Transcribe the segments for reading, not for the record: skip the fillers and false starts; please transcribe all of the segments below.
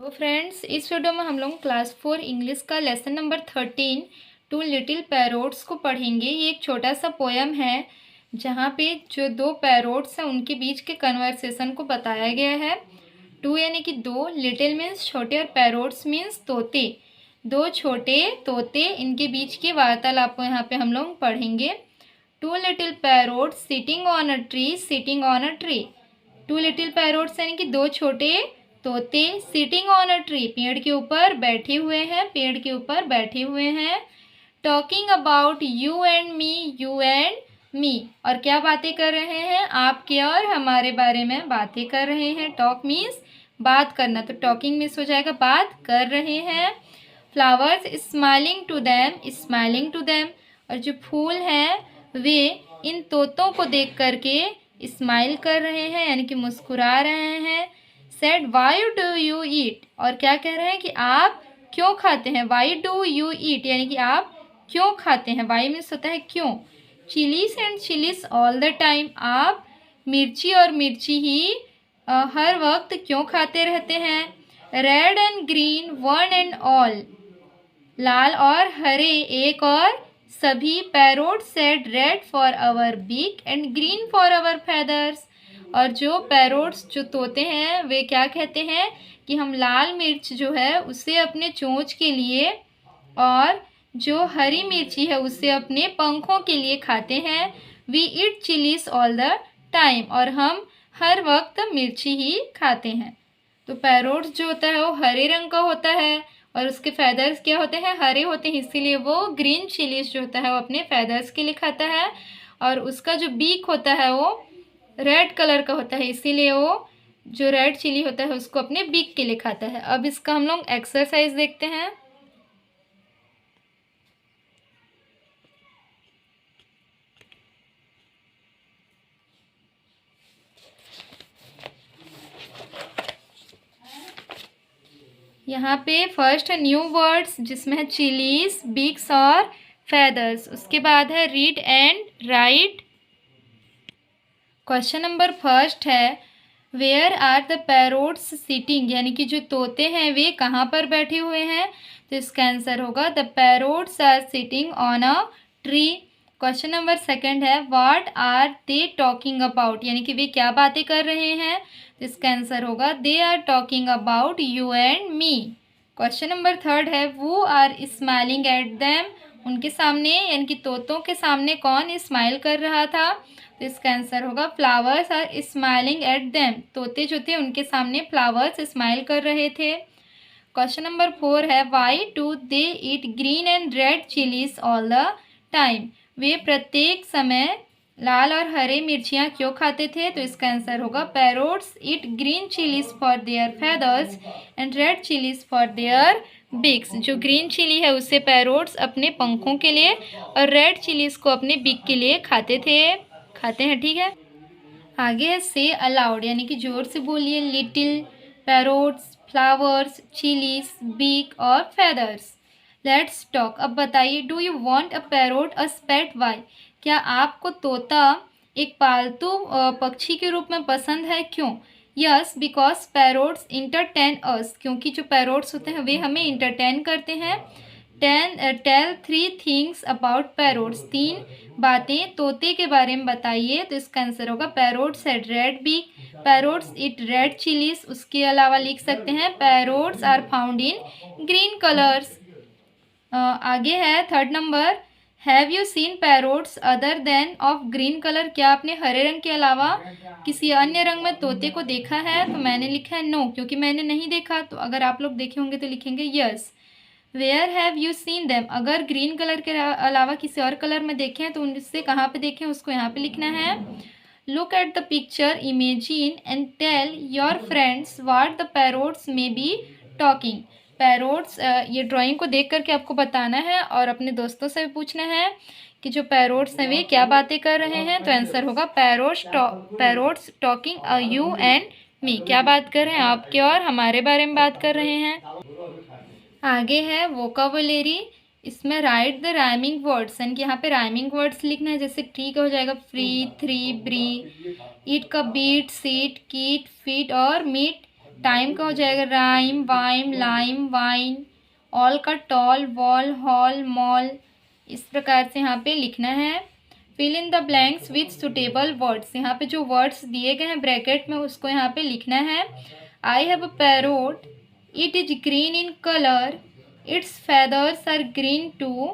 तो फ्रेंड्स, इस वीडियो में हम लोग क्लास 4 इंग्लिश का lesson number 13 two little parrots को पढ़ेंगे। ये एक छोटा सा पोयम है जहाँ पे जो दो पैरोट्स हैं उनके बीच के कन्वर्सेशन को बताया गया है। टू यानी कि दो, लिटिल मीन्स छोटे और पैरोट्स मीन्स तोते। दो छोटे तोते, इनके बीच की वार्तालाप को यहाँ पे हम लोग पढ़ेंगे। Two little parrots sitting on a tree, sitting on a tree. Two little parrots यानी कि दो छोटे तोते सिटिंग ऑन अ ट्री, पेड़ के ऊपर बैठे हुए हैं, पेड़ के ऊपर बैठे हुए हैं। Talking about you and me, you and मी, और क्या बातें कर रहे हैं? आपके और हमारे बारे में बातें कर रहे हैं। टॉक मीन्स बात करना, तो टॉकिंग मीन्स हो जाएगा बात कर रहे हैं। Flowers smiling to them, smiling to them, और जो फूल हैं वे इन तोतों को देख करके स्माइल कर रहे हैं यानी कि मुस्कुरा रहे हैं। Said why do you eat, और क्या कह रहे हैं कि आप क्यों खाते हैं। वाई डू यू ईट यानी कि आप क्यों खाते हैं। वाई मीन्स होता है क्यों। Chillies and chillies all the time, आप मिर्ची और मिर्ची ही हर वक्त क्यों खाते रहते हैं। Red and green one and all, लाल और हरे एक और सभी। Parrot said red for our beak and green for our feathers, और जो पैरोट्स जो तोते हैं वे क्या कहते हैं कि हम लाल मिर्च जो है उसे अपने चोंच के लिए और जो हरी मिर्ची है उसे अपने पंखों के लिए खाते हैं। We eat chillies all the time, और हम हर वक्त मिर्ची ही खाते हैं। तो पैरोट्स जो होता है वो हरे रंग का होता है और उसके फेदर्स क्या होते हैं, हरे होते हैं, इसीलिए वो ग्रीन चिलीज जो होता है वो अपने फेदर्स के लिए खाता है। और उसका जो बीक होता है वो रेड कलर का होता है, इसीलिए वो जो रेड चिली होता है उसको अपने बीक के लिए खाता है। अब इसका हम लोग एक्सरसाइज देखते हैं। यहाँ पे फर्स्ट है न्यू वर्ड्स, जिसमें है चिलीज, बीक्स और फेदर्स। उसके बाद है read and write. Question number first है where are the parrots sitting, यानी कि जो तोते हैं वे कहाँ पर बैठे हुए हैं। तो इसका आंसर होगा the parrots are sitting on a tree. Question number second है what are they talking about, यानी कि वे क्या बातें कर रहे हैं। तो इसका आंसर होगा they are talking about you and me. Question number third है वो आर स्माइलिंग एट देम, उनके सामने यानी कि तोतों के सामने कौन स्माइल कर रहा था। तो इसका आंसर होगा flowers are smiling at them, तोते जो थे उनके सामने फ्लावर्स स्माइल कर रहे थे। क्वेश्चन नंबर 4 है why do they eat green and red chillies all the time, वे प्रत्येक समय लाल और हरे मिर्चियाँ क्यों खाते थे। तो इसका आंसर होगा parrots eat green chillies for their feathers and red chillies for their beaks, जो ग्रीन चिली है उसे पैरोट्स अपने पंखों के लिए और रेड चिलीज को अपने बिग के लिए खाते हैं। ठीक है, आगे है से अलाउड, यानी कि जोर से बोलिए। Little parrots, flowers, chillies, beak और फेदर्स। लेट्स टॉक, अब बताइए do you want a parrot a pet, why, क्या आपको तोता एक पालतू पक्षी के रूप में पसंद है, क्यों। यस बिकॉज पैरोट्स इंटरटेन अस, क्योंकि जो पैरोट्स होते हैं वे हमें इंटरटेन करते हैं। टेल 3 थिंग्स अबाउट पैरोट्स, 3 बातें तोते के बारे में बताइए। तो इसका आंसर होगा parrots had red beak, parrots eat red chillies. उसके अलावा लिख सकते हैं parrots are found in green colours. आगे है third number, have you seen parrots other than of green colour, क्या आपने हरे रंग के अलावा किसी अन्य रंग में तोते को देखा है। तो मैंने लिखा है नो, क्योंकि मैंने नहीं देखा। तो अगर आप लोग देखे होंगे तो लिखेंगे yes. Where have you seen them, अगर ग्रीन कलर के अलावा किसी और कलर में देखें हैं तो उनसे कहाँ पे देखें उसको यहाँ पे लिखना है। Look at the picture, imagine and tell your friends what the parrots may be talking. Parrots, ये ड्राइंग को देख करके आपको बताना है और अपने दोस्तों से भी पूछना है कि जो पैरोट्स हैं वे क्या बातें कर रहे हैं। तो आंसर होगा पैरोट्स टॉकिंग यू एंड मी, क्या बात कर रहे हैं, आपके और हमारे बारे में बात कर रहे हैं। आगे है वोकाबुलरी, इसमें राइट द राइमिंग वर्ड्स, यानी कि यहाँ पे राइमिंग वर्ड्स लिखना है। जैसे ट्री का हो जाएगा फ्री, थ्री, ब्री। ईट का बीट, सीट, कीट, फीट और मीट, टाइम का हो जाएगा rhyme, wime, lime, wine. All का टॉल, वॉल, हॉल, मॉल। इस प्रकार से यहाँ पे लिखना है। Fill in the blanks with suitable words. यहाँ पे जो वर्ड्स दिए गए हैं ब्रैकेट में उसको यहाँ पे लिखना है। I have a parrot, it is green in colour, it's feathers are green too,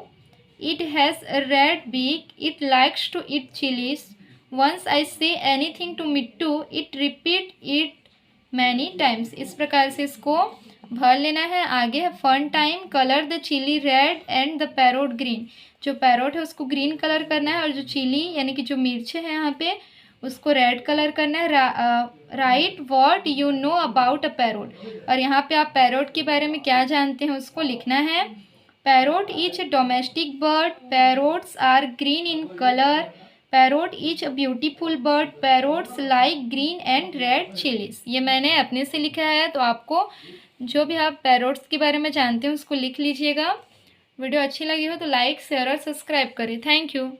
it has a red beak, it likes to eat chilies, once I say anything to Mittu, it repeat it many times। इस प्रकार से इसको भर लेना है। आगे है fun time, colour the chilli red and the parrot green. जो पैरोट है उसको ग्रीन कलर करना है और जो चिली यानी कि जो मिर्चे हैं यहाँ पे उसको रेड कलर करना है। Right what you know about a parrot. और यहाँ पे आप पैरोट के बारे में क्या जानते हैं उसको लिखना है। Parrot is a domestic bird, parrots are green in colour, parrot is a beautiful bird, parrots like green and red chillies. ये मैंने अपने से लिखा है, तो आपको जो भी आप पैरोट्स के बारे में जानते हैं उसको लिख लीजिएगा। वीडियो अच्छी लगी हो तो लाइक, शेयर और सब्सक्राइब करें। Thank you.